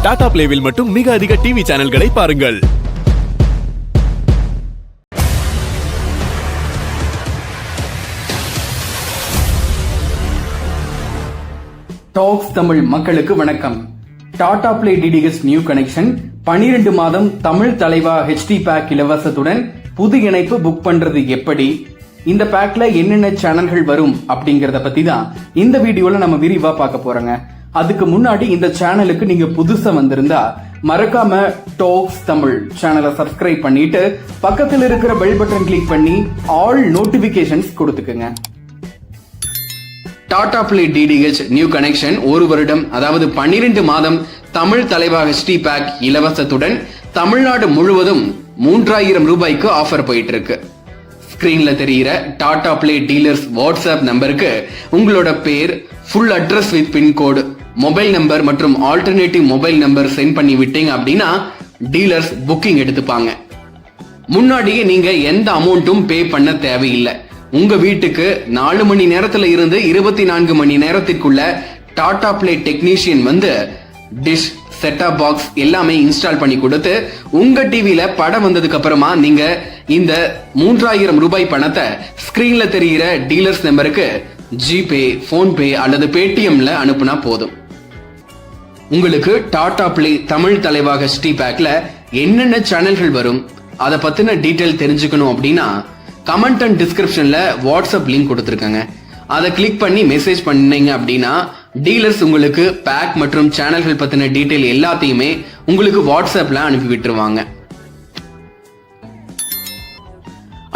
டாடா பிளேவில் மட்டும் மிக அதிக டிவி சேனல்களை பாருங்கள். டாக்ஸ் தமிழ் மக்களுக்கு வணக்கம். Tata Play DTH new connection 12 மாதம் தமிழ் தலைவா ஹெச்டி பேக் இலவசத்துடன் புது இணைப்பு புக் பண்றது எப்படி, இந்த பேக்ல என்னென்ன சேனல்கள் வரும் அப்படிங்கறத பத்தி தான் இந்த வீடியோல நம்ம விரிவா பார்க்க போறோங்க. அதுக்கு முன்னாடி இந்த சேனலுக்கு நீங்க புதுசா வந்திருந்தா மறக்காம டாக்ஸ் தமிழ் சேனலை சப்ஸ்கிரைப் பண்ணிட்டு பக்கத்தில் இருக்கிற பெல் பட்டன் கிளிக் பண்ணி ஆல் நோட்டிபிகேஷன்ஸ் கொடுத்துக்குங்க. Tata Play DTH new connection ஒரு வருடம், அதாவது 12 மாதம் தமிழ் தலைவா ஹெச்டி பேக் இலவசத்துடன் தமிழ்நாடு முழுவதும் 3000 ரூபாய்க்கு ஆஃபர் போயிட்டு இருக்கு. ஸ்கிரீன்ல தெரிகிற டாடா பிளே டீலர்ஸ் வாட்ஸ்அப் நம்பருக்கு உங்களோட பேர், full address with pincode, mobile number மற்றும் ஆல்டர்னேட்டிவ் மொபைல் நம்பர் சென்ட் பண்ணி விட்டீங்க அப்படின்னா டீலர்ஸ் புக்கிங் எடுத்துப்பாங்க. முன்னாடியே நீங்க எந்த அமௌண்ட்டும் பே பண்ண தேவையில்லை. உங்க வீட்டுக்கு 4 மணி நேரத்துல இருந்து 24 மணி நேரத்திற்குள்ள டாடா பிளே டெக்னீஷியன் வந்து டிஷ், செட்டாப் பாக்ஸ் எல்லாமே இன்ஸ்டால் பண்ணி கொடுத்து உங்க டிவில படம் வந்ததுக்கு அப்புறமா நீங்க இந்த 3000 ரூபாய் பணத்தை ஸ்கிரீன்ல தெரிகிற டீலர்ஸ் நம்பருக்கு ஜிபே, போன்பே அல்லது பேடிஎம்ல அனுப்புனா போதும். உங்களுக்கு டாடா பிளே தமிழ் தலைவா ஹெச்டி பேக்ல என்னென்ன சேனல்கள் வரும் அதை பத்தின டீடைல் தெரிஞ்சுக்கணும் அப்படின்னா கமெண்ட் அண்ட் டிஸ்கிரிப்ஷன்ல வாட்ஸ்அப் லிங்க் கொடுத்துருக்காங்க. அதை கிளிக் பண்ணி மெசேஜ் பண்ணீங்க அப்படின்னா டீலர்ஸ் உங்களுக்கு பேக் மற்றும் சேனல்கள் பத்தின டீடைல் எல்லாத்தையுமே உங்களுக்கு வாட்ஸ்அப்ல அனுப்பி விட்டுருவாங்க.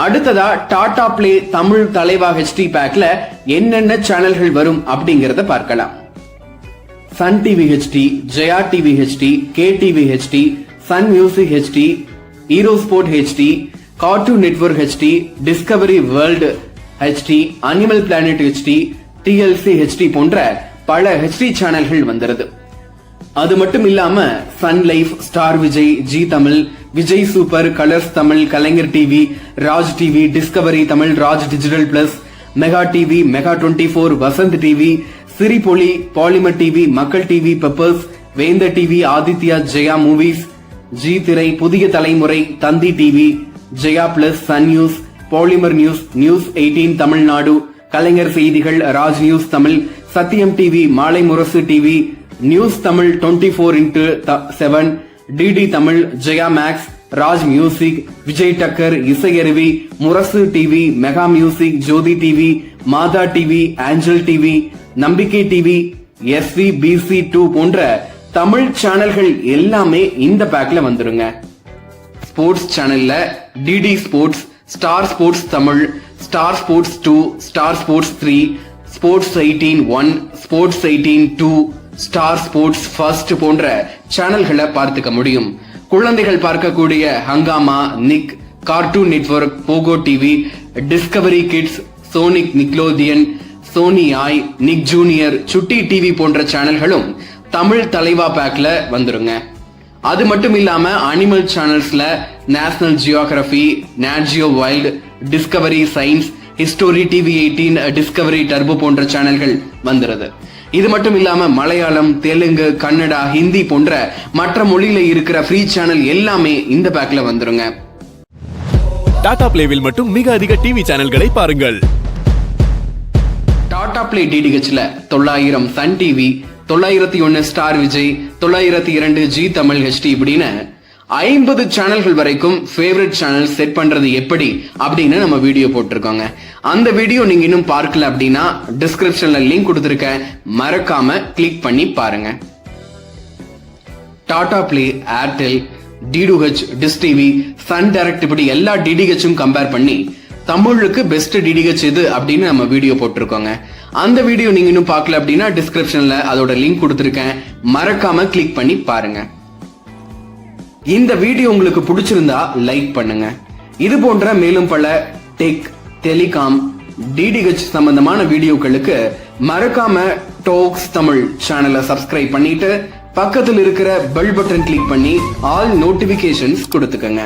அடுத்ததா டாடா பிளே தமிழ் தலைவா ஹெச்டி பேக்ல என்னென்ன சேனல்கள் வரும் அப்படிங்கறத பார்க்கலாம். Sun TV HD, Jaya TV HD, K TV HD, Sun music HD, Hero sport HD, Cartoon Network HD, Discovery world HD, Animal Planet HD, TLC HD போன்ற பல ஹெச்டி சேனல்கள் வந்துருது. அது மட்டும் இல்லாம Sun life, Star Vijay, Zee Tamil, Vijay super, Colors Tamil, Kalaignar TV, Raj TV, Discovery Tamil, Raj digital plus, mega TV, mega 24, Vasanth TV, Sirippoli, Polimer TV, Makkal TV, Peppers, வேந்த TV, Adithya, Jaya movies, Zee Thirai, Puthiya Thalaimurai, Thanthi TV, Jaya plus, Sun news, Polimer news, news 18 Tamil Nadu, Kalaignar செய்திகள், Raj news Tamil, Sathiyam TV, Malai Murasu TV, news Tamil 24x7, DD Tamil, Jaya max, Raj music, Vijay Takkar, Isaiaruvi, Murasu TV, mega music, Jothi TV, Matha TV, Anjal TV, Nambikkai TV, SVBC2 போன்ற தமிழ் சேனல்கள் எல்லாமே இந்த பேக்ல வந்துருங்க. Sports சேனல்ல DD sports, Star sports Tamil, Star sports 2, Star sports 3, sports 18-1, sports 18-2, Star sports first போன்ற சேனல்களை பார்த்துக்க முடியும். குழந்தைகள் பார்க்கக்கூடிய Hungama, Nick, Cartoon Network, Pogo TV, Discovery kids, Sonic, Nickelodeon, Sony Yay, Nick junior, சுட்டி டிவி போன்ற சேனல்களும் தமிழ் தலைவா பேக்ல வந்துருங்க. அது மட்டும் இல்லாம அனிமல் சேனல்ஸ்ல National Geographic, Nat Geo wild, Discovery science, history TV 18, Discovery Turbo போன்ற சேனல்கள் வந்துருது. இது மட்டும் இல்லாம மலையாளம், தெலுங்கு, கன்னடா, ஹிந்தி போன்ற மற்ற மொழியில இருக்கிற ஃப்ரீ சேனல் எல்லாமே இந்த பேக்ல வந்துருங்க. டாடா பிளேவில் மட்டும் மிக அதிக டிவி சேனல்களை பாருங்கள். டாடா பிளே டிடிஹெச்ல 900 Sun TV, 901 Star Vijay, 902 Zee Tamil HD இப்படின்னு 50 சேனல்கள் வரைக்கும் ஃபேவரட் சேனல் செட் பண்றது எப்படி அப்படின்னு நம்ம வீடியோ போட்டிருக்கோங்க. அந்த வீடியோ நீங்க இன்னும் பார்க்கல அப்படின்னா டிஸ்கிரிப்ஷன்ல லிங்க் கொடுத்திருக்கேன், மறக்காம கிளிக் பண்ணி பாருங்க. Tata Play, Airtel, DTH, Dish TV, Sun Direct இப்படி எல்லா டிடிஹெச்சும் கம்பேர் பண்ணி தமிழுக்கு பெஸ்ட் டிடிஹெச் எது அப்படின்னு நம்ம வீடியோ போட்டிருக்கோங்க. அந்த வீடியோ நீங்க இன்னும் பார்க்கல அப்படின்னா டிஸ்கிரிப்ஷன்ல அதோட லிங்க் கொடுத்திருக்கேன், மறக்காம கிளிக் பண்ணி பாருங்க. இந்த வீடியோ உங்களுக்கு பிடிச்சிருந்தா லைக் பண்ணுங்க. இது போன்ற மேலும் பல டெக், டெலிகாம், டிடிஹெச் சம்பந்தமான வீடியோக்களுக்கு மறக்காம டாக்ஸ் தமிழ் சேனலை சப்ஸ்கிரைப் பண்ணிட்டு பக்கத்தில் இருக்கிற பெல் பட்டன் கிளிக் பண்ணி ஆல் நோட்டிபிகேஷன்ஸ் கொடுத்துக்கங்க.